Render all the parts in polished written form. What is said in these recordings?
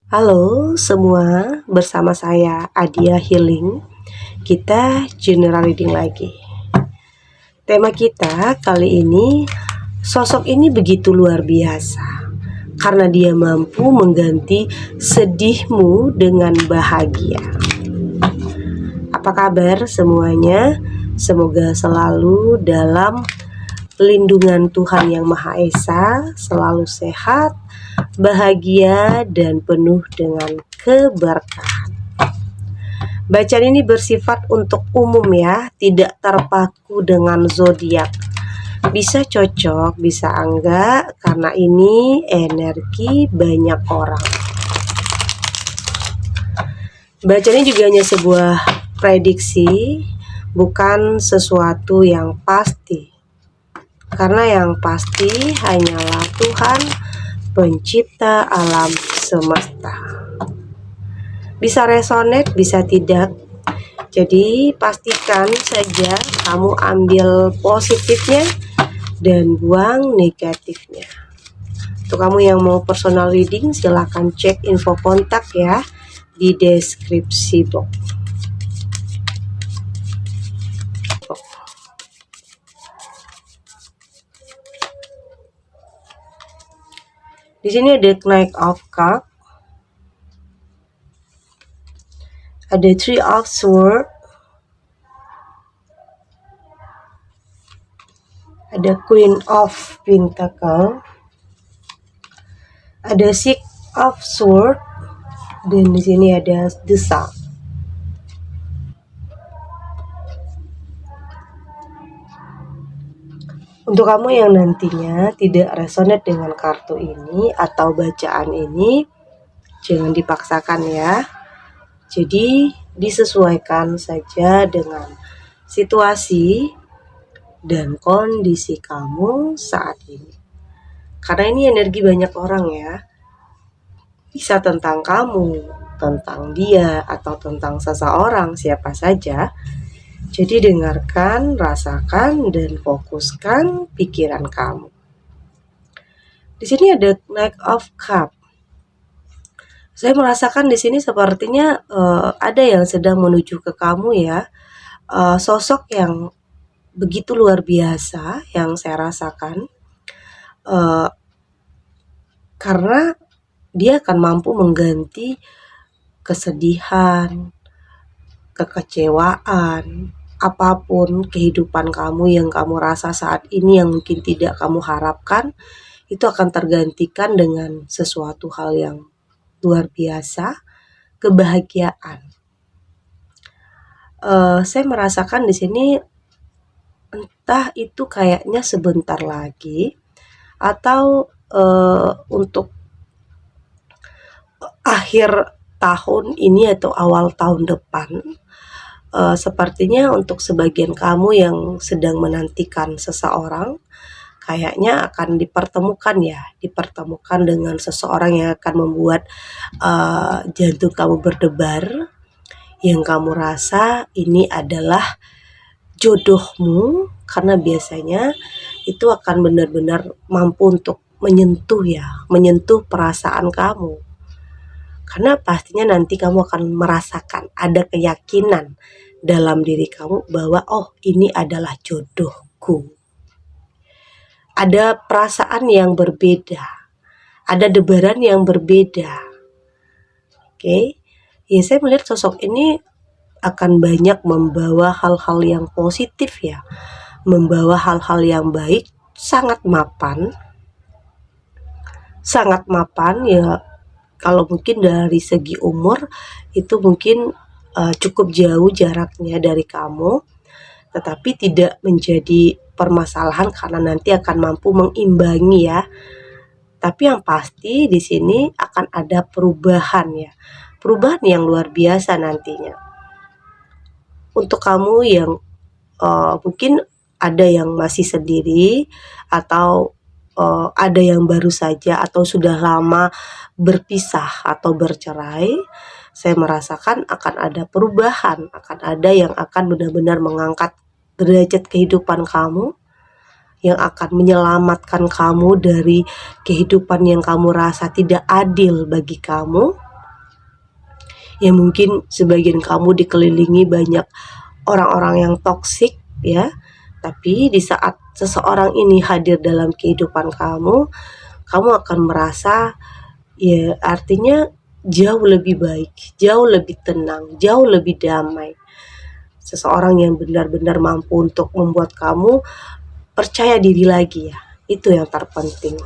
Halo semua, bersama saya Adia Healing. Kita general reading lagi. Tema kita kali ini, sosok ini begitu luar biasa karena dia mampu mengganti sedihmu dengan bahagia. Apa kabar semuanya? Semoga selalu dalam lindungan Tuhan Yang Maha Esa, selalu sehat, bahagia, dan penuh dengan keberkahan. Bacaan ini bersifat untuk umum ya, tidak terpaku dengan zodiak. Bisa cocok, bisa enggak, karena ini energi banyak orang. Bacaan ini juga hanya sebuah prediksi, bukan sesuatu yang pasti. Karena yang pasti hanyalah Tuhan, pencipta alam semesta. Bisa resonate, bisa tidak. Jadi pastikan saja kamu ambil positifnya dan buang negatifnya. Untuk kamu yang mau personal reading, silahkan cek info kontak ya di deskripsi box. Di sini ada Knight of Cups, ada Three of Swords, ada Queen of Pentacle, ada Six of Swords, dan di sini ada The Sun. Untuk kamu yang nantinya tidak resonate dengan kartu ini atau bacaan ini, jangan dipaksakan ya. Jadi disesuaikan saja dengan situasi dan kondisi kamu saat ini. Karena ini energi banyak orang ya. Bisa tentang kamu, tentang dia, atau tentang seseorang, siapa saja. Jadi dengarkan, rasakan, dan fokuskan pikiran kamu. Di sini ada Knight of Cups. Saya merasakan di sini sepertinya ada yang sedang menuju ke kamu ya. Sosok yang begitu luar biasa yang saya rasakan. Karena dia akan mampu mengganti kesedihan, kekecewaan, apapun kehidupan kamu yang kamu rasa saat ini yang mungkin tidak kamu harapkan, itu akan tergantikan dengan sesuatu hal yang luar biasa, kebahagiaan. Saya merasakan di sini entah itu kayaknya sebentar lagi atau untuk akhir tahun ini atau awal tahun depan. Sepertinya untuk sebagian kamu yang sedang menantikan seseorang, kayaknya akan dipertemukan dengan seseorang yang akan membuat jantung kamu berdebar, yang kamu rasa ini adalah jodohmu, karena biasanya itu akan benar-benar mampu untuk menyentuh perasaan kamu. Karena pastinya nanti kamu akan merasakan, ada keyakinan dalam diri kamu bahwa oh ini adalah jodohku. Ada perasaan yang berbeda, ada debaran yang berbeda. Oke, ya saya melihat sosok ini akan banyak membawa hal-hal yang positif ya, membawa hal-hal yang baik, sangat mapan ya. Kalau mungkin dari segi umur itu mungkin cukup jauh jaraknya dari kamu, tetapi tidak menjadi permasalahan karena nanti akan mampu mengimbangi ya. Tapi yang pasti di sini akan ada perubahan ya, perubahan yang luar biasa nantinya. Untuk kamu yang mungkin ada yang masih sendiri atau ada yang baru saja atau sudah lama berpisah atau bercerai, saya merasakan akan ada perubahan, akan ada yang akan benar-benar mengangkat derajat kehidupan kamu, yang akan menyelamatkan kamu dari kehidupan yang kamu rasa tidak adil bagi kamu. Ya mungkin sebagian kamu dikelilingi banyak orang-orang yang toksik ya, tapi di saat seseorang ini hadir dalam kehidupan kamu, kamu akan merasa ya artinya jauh lebih baik, jauh lebih tenang, jauh lebih damai. Seseorang yang benar-benar mampu untuk membuat kamu percaya diri lagi ya. Itu yang terpenting.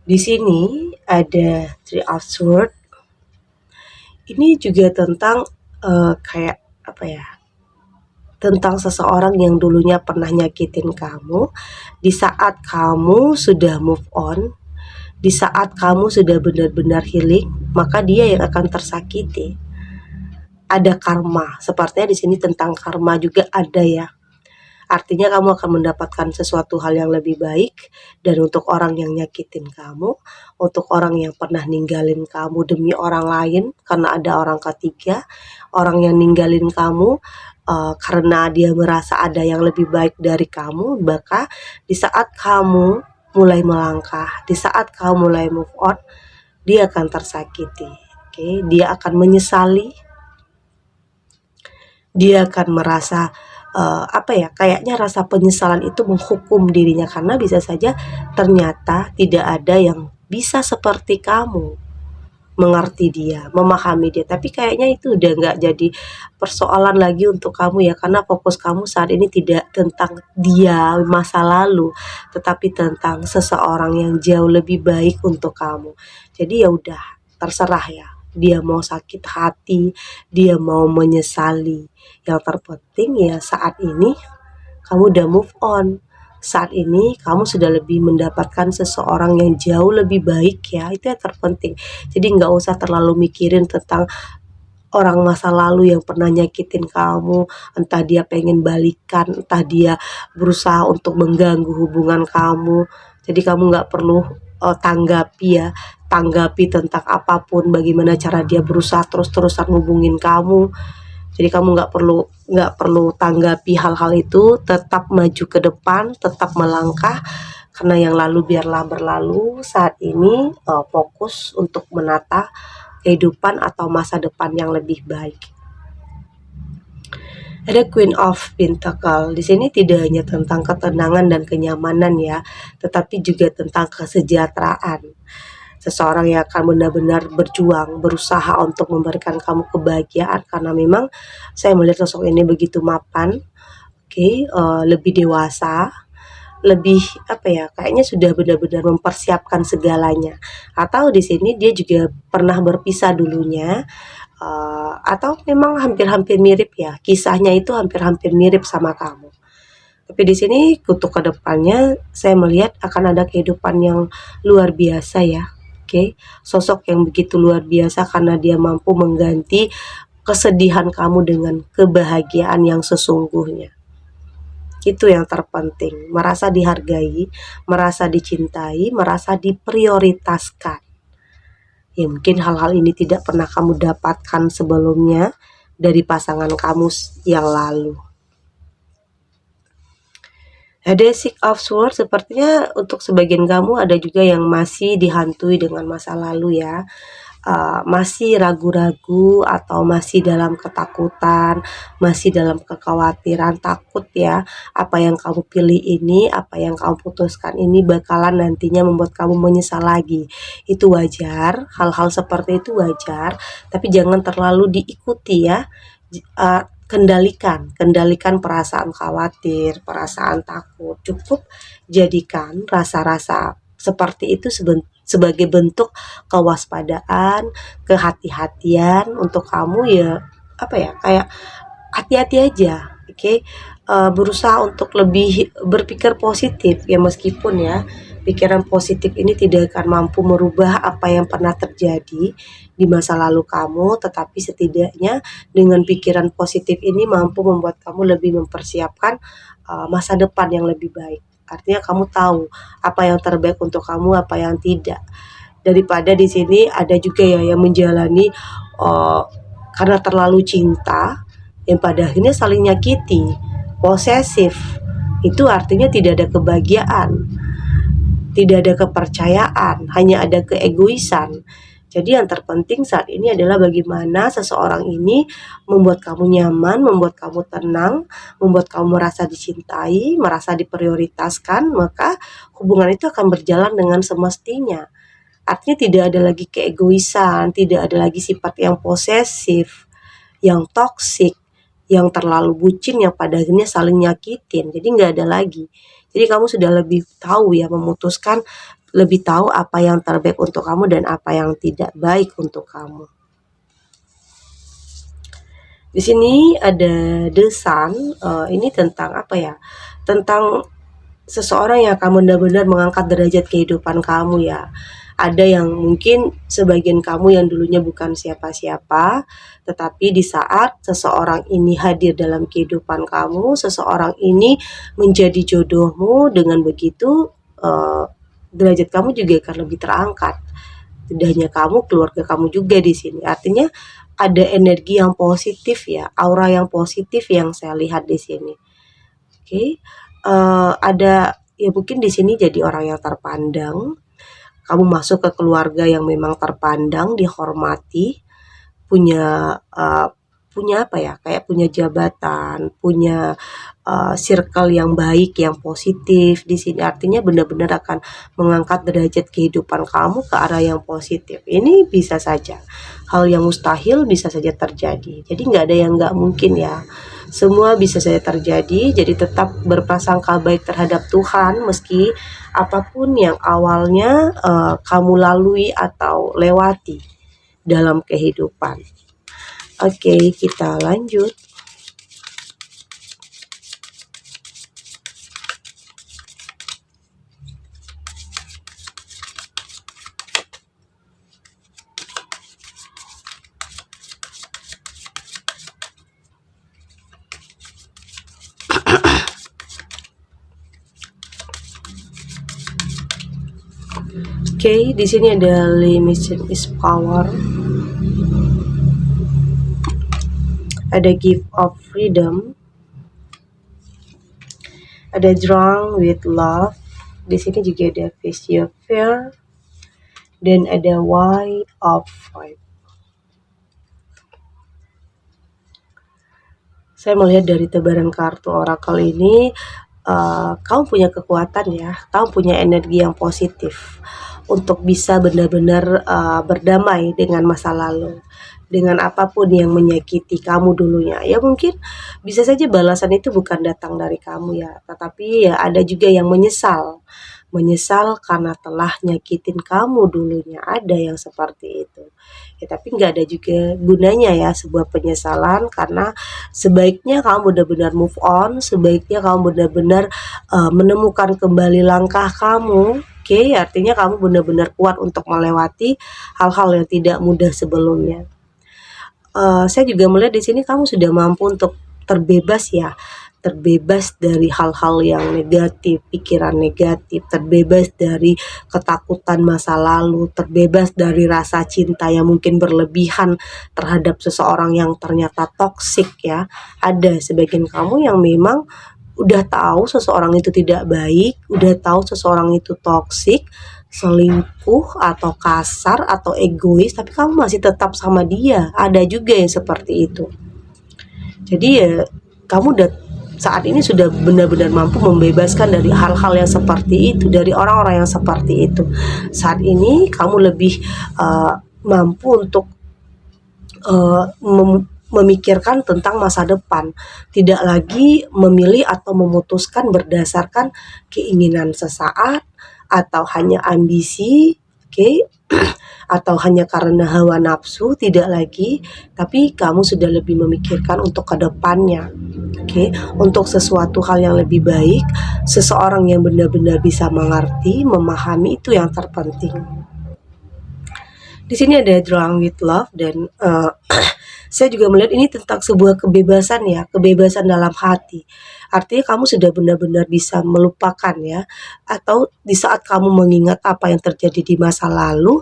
Di sini ada Three of Swords. Ini juga tentang kayak apa ya? Tentang seseorang yang dulunya pernah nyakitin kamu. Di saat kamu sudah move on, di saat kamu sudah benar-benar healing, maka dia yang akan tersakiti. Ada karma, sepertinya di sini tentang karma juga ada ya. Artinya kamu akan mendapatkan sesuatu hal yang lebih baik. Dan untuk orang yang nyakitin kamu, untuk orang yang pernah ninggalin kamu demi orang lain, karena ada orang ketiga, orang yang ninggalin kamu karena dia merasa ada yang lebih baik dari kamu, maka di saat kamu mulai melangkah, di saat kamu mulai move on, dia akan tersakiti. Dia akan menyesali, dia akan merasa kayaknya rasa penyesalan itu menghukum dirinya, karena bisa saja ternyata tidak ada yang bisa seperti kamu mengerti dia, memahami dia. Tapi kayaknya itu udah nggak jadi persoalan lagi untuk kamu ya, karena fokus kamu saat ini tidak tentang dia masa lalu, tetapi tentang seseorang yang jauh lebih baik untuk kamu. Jadi ya udah, terserah ya. Dia mau sakit hati, dia mau menyesali. Yang terpenting ya saat ini kamu udah move on. Saat ini kamu sudah lebih mendapatkan seseorang yang jauh lebih baik ya, itu yang terpenting. Jadi nggak usah terlalu mikirin tentang orang masa lalu yang pernah nyakitin kamu, entah dia pengen balikan, entah dia berusaha untuk mengganggu hubungan kamu. Jadi kamu nggak perlu tanggapi tentang apapun, bagaimana cara dia berusaha terus-terusan hubungin kamu. Jadi kamu nggak perlu tanggapi hal-hal itu, tetap maju ke depan, tetap melangkah, karena yang lalu biarlah berlalu. Saat ini fokus untuk menata kehidupan atau masa depan yang lebih baik. Ada Queen of Pentacle. Di sini tidak hanya tentang ketenangan dan kenyamanan ya, tetapi juga tentang kesejahteraan. Seseorang yang akan benar-benar berjuang, berusaha untuk memberikan kamu kebahagiaan, karena memang saya melihat sosok ini begitu mapan, lebih dewasa, lebih kayaknya sudah benar-benar mempersiapkan segalanya. Atau di sini dia juga pernah berpisah dulunya, atau memang hampir-hampir mirip ya, kisahnya itu hampir-hampir mirip sama kamu. Tapi di sini untuk kedepannya saya melihat akan ada kehidupan yang luar biasa ya. Sosok yang begitu luar biasa, karena dia mampu mengganti kesedihan kamu dengan kebahagiaan yang sesungguhnya. Itu yang terpenting, merasa dihargai, merasa dicintai, merasa diprioritaskan. Ya mungkin hal-hal ini tidak pernah kamu dapatkan sebelumnya dari pasangan kamu yang lalu. Ada Six of Swords, sepertinya untuk sebagian kamu ada juga yang masih dihantui dengan masa lalu ya. Masih ragu-ragu atau masih dalam ketakutan, masih dalam kekhawatiran, takut ya apa yang kamu pilih ini, apa yang kamu putuskan ini bakalan nantinya membuat kamu menyesal lagi. Itu wajar, hal-hal seperti itu wajar, tapi jangan terlalu diikuti ya. Kendalikan perasaan khawatir, perasaan takut. Cukup jadikan rasa-rasa seperti itu sebagai bentuk kewaspadaan, kehati-hatian untuk kamu ya, kayak hati-hati aja, berusaha untuk lebih berpikir positif ya, meskipun ya pikiran positif ini tidak akan mampu merubah apa yang pernah terjadi di masa lalu kamu, tetapi setidaknya dengan pikiran positif ini mampu membuat kamu lebih mempersiapkan masa depan yang lebih baik. Artinya kamu tahu apa yang terbaik untuk kamu, apa yang tidak. Daripada di sini ada juga ya yang menjalani karena terlalu cinta, yang pada akhirnya saling nyakiti, posesif. Itu artinya tidak ada kebahagiaan. tidak ada kepercayaan, hanya ada keegoisan. Jadi yang terpenting saat ini adalah bagaimana seseorang ini membuat kamu nyaman, membuat kamu tenang, membuat kamu merasa dicintai, merasa diprioritaskan, maka hubungan itu akan berjalan dengan semestinya. Artinya tidak ada lagi keegoisan, tidak ada lagi sifat yang posesif, yang toksik, yang terlalu bucin, yang pada akhirnya saling nyakitin. Jadi nggak ada lagi. Jadi kamu sudah lebih tahu ya, memutuskan, lebih tahu apa yang terbaik untuk kamu dan apa yang tidak baik untuk kamu. Di sini ada The Sun, ini tentang apa ya? Tentang seseorang yang akan benar-benar mengangkat derajat kehidupan kamu ya. Ada yang mungkin sebagian kamu yang dulunya bukan siapa-siapa, tetapi di saat seseorang ini hadir dalam kehidupan kamu, seseorang ini menjadi jodohmu, dengan begitu derajat kamu juga akan lebih terangkat. Tidak hanya kamu, keluarga kamu juga di sini. Artinya ada energi yang positif ya, aura yang positif yang saya lihat di sini. Oke, ada ya mungkin di sini jadi orang yang terpandang. Kamu masuk ke keluarga yang memang terpandang, dihormati, punya punya apa ya, kayak punya jabatan, punya circle yang baik, yang positif di sini. Artinya benar-benar akan mengangkat derajat kehidupan kamu ke arah yang positif. Ini bisa saja hal yang mustahil bisa saja terjadi. Jadi nggak ada yang nggak mungkin ya. Semua bisa saja terjadi, jadi tetap berprasangka baik terhadap Tuhan meski apapun yang awalnya kamu lalui atau lewati dalam kehidupan. Oke, kita lanjut. Oke, di sini ada limitation is power. Ada gift of freedom. Ada drunk with love. Di sini juga ada face your fear. Dan ada why of fight. Saya melihat dari tebaran kartu oracle ini, kamu punya kekuatan ya, kamu punya energi yang positif untuk bisa benar-benar berdamai dengan masa lalu, dengan apapun yang menyakiti kamu dulunya. Ya mungkin bisa saja balasan itu bukan datang dari kamu ya, tetapi ya ada juga yang menyesal karena telah nyakitin kamu dulunya, ada yang seperti itu. Ya tapi nggak ada juga gunanya ya sebuah penyesalan, karena sebaiknya kamu benar-benar move on, sebaiknya kamu benar-benar menemukan kembali langkah kamu. Oke, artinya kamu benar-benar kuat untuk melewati hal-hal yang tidak mudah sebelumnya. Saya juga melihat di sini kamu sudah mampu untuk terbebas ya, terbebas dari hal-hal yang negatif, pikiran negatif, terbebas dari ketakutan masa lalu, terbebas dari rasa cinta yang mungkin berlebihan terhadap seseorang yang ternyata toksik ya. Ada sebagian kamu yang memang udah tahu seseorang itu tidak baik, udah tahu seseorang itu toksik, selingkuh atau kasar atau egois, tapi kamu masih tetap sama dia. Ada juga yang seperti itu. Jadi ya kamu udah saat ini sudah benar-benar mampu membebaskan dari hal-hal yang seperti itu, dari orang-orang yang seperti itu. Saat ini kamu lebih mampu untuk memikirkan tentang masa depan, tidak lagi memilih atau memutuskan berdasarkan keinginan sesaat atau hanya ambisi, oke, atau hanya karena hawa nafsu, tidak lagi, tapi kamu sudah lebih memikirkan untuk kedepannya, oke, untuk sesuatu hal yang lebih baik, seseorang yang benar-benar bisa mengerti, memahami, itu yang terpenting. Di sini ada Drunk with Love dan saya juga melihat ini tentang sebuah kebebasan ya, kebebasan dalam hati. Artinya kamu sudah benar-benar bisa melupakan ya, atau di saat kamu mengingat apa yang terjadi di masa lalu,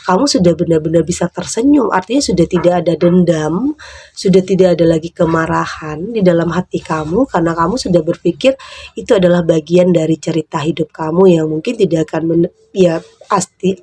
kamu sudah benar-benar bisa tersenyum, artinya sudah tidak ada dendam, sudah tidak ada lagi kemarahan di dalam hati kamu, karena kamu sudah berpikir itu adalah bagian dari cerita hidup kamu yang mungkin tidak akan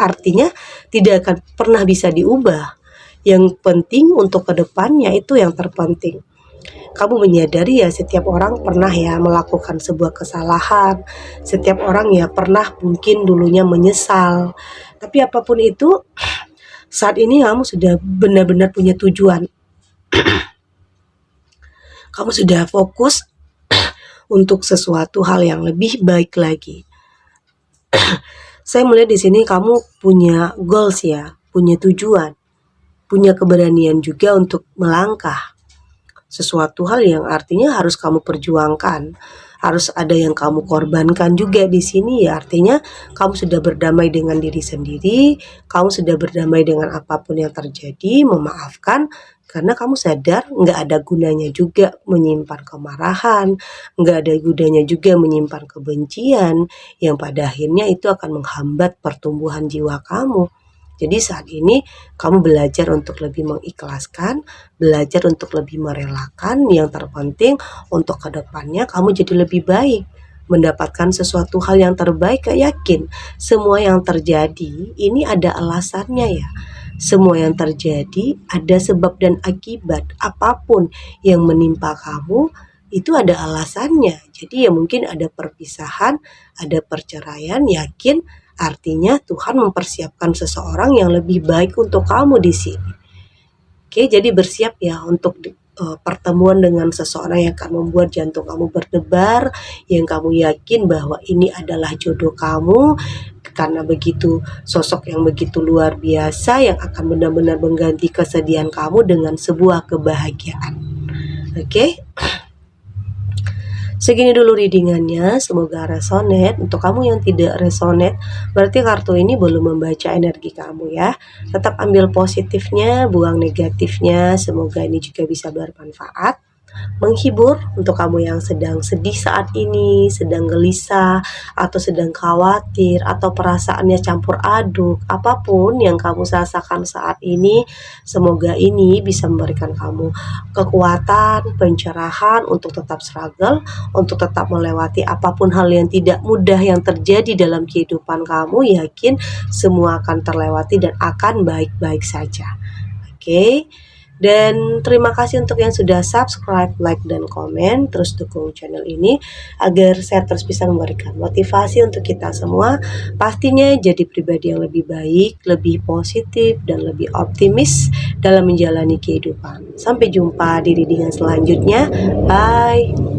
artinya tidak akan pernah bisa diubah. Yang penting untuk kedepannya itu yang terpenting. Kamu menyadari ya setiap orang pernah ya melakukan sebuah kesalahan, setiap orang ya pernah mungkin dulunya menyesal. Tapi apapun itu, saat ini kamu sudah benar-benar punya tujuan. Kamu sudah fokus untuk sesuatu hal yang lebih baik lagi. Saya melihat di sini kamu punya goals ya, punya tujuan, punya keberanian juga untuk melangkah. Sesuatu hal yang artinya harus kamu perjuangkan, harus ada yang kamu korbankan juga di sini ya, artinya kamu sudah berdamai dengan diri sendiri, kamu sudah berdamai dengan apapun yang terjadi, memaafkan, karena kamu sadar nggak ada gunanya juga menyimpan kemarahan, nggak ada gunanya juga menyimpan kebencian, yang pada akhirnya itu akan menghambat pertumbuhan jiwa kamu. Jadi saat ini kamu belajar untuk lebih mengikhlaskan, belajar untuk lebih merelakan, yang terpenting untuk kedepannya kamu jadi lebih baik, mendapatkan sesuatu hal yang terbaik. Yakin semua yang terjadi ini ada alasannya ya. Semua yang terjadi ada sebab dan akibat. Apapun yang menimpa kamu itu ada alasannya. Jadi ya mungkin ada perpisahan, ada perceraian, yakin artinya Tuhan mempersiapkan seseorang yang lebih baik untuk kamu di sini. Oke, jadi bersiap ya untuk pertemuan dengan seseorang yang akan membuat jantung kamu berdebar, yang kamu yakin bahwa ini adalah jodoh kamu, karena begitu sosok yang begitu luar biasa yang akan benar-benar mengganti kesedihan kamu dengan sebuah kebahagiaan. Oke? Segini dulu readingannya, semoga resonate. Untuk kamu yang tidak resonate, berarti kartu ini belum membaca energi kamu ya. Tetap ambil positifnya, buang negatifnya. Semoga ini juga bisa bermanfaat, menghibur untuk kamu yang sedang sedih saat ini, sedang gelisah, atau sedang khawatir, atau perasaannya campur aduk. Apapun yang kamu rasakan saat ini, semoga ini bisa memberikan kamu kekuatan, pencerahan untuk tetap struggle, untuk tetap melewati apapun hal yang tidak mudah yang terjadi dalam kehidupan kamu. Yakin semua akan terlewati dan akan baik-baik saja. Oke? Dan terima kasih untuk yang sudah subscribe, like, dan komen. Terus dukung channel ini agar saya terus bisa memberikan motivasi untuk kita semua. Pastinya jadi pribadi yang lebih baik, lebih positif, dan lebih optimis dalam menjalani kehidupan. Sampai jumpa di readingan selanjutnya. Bye.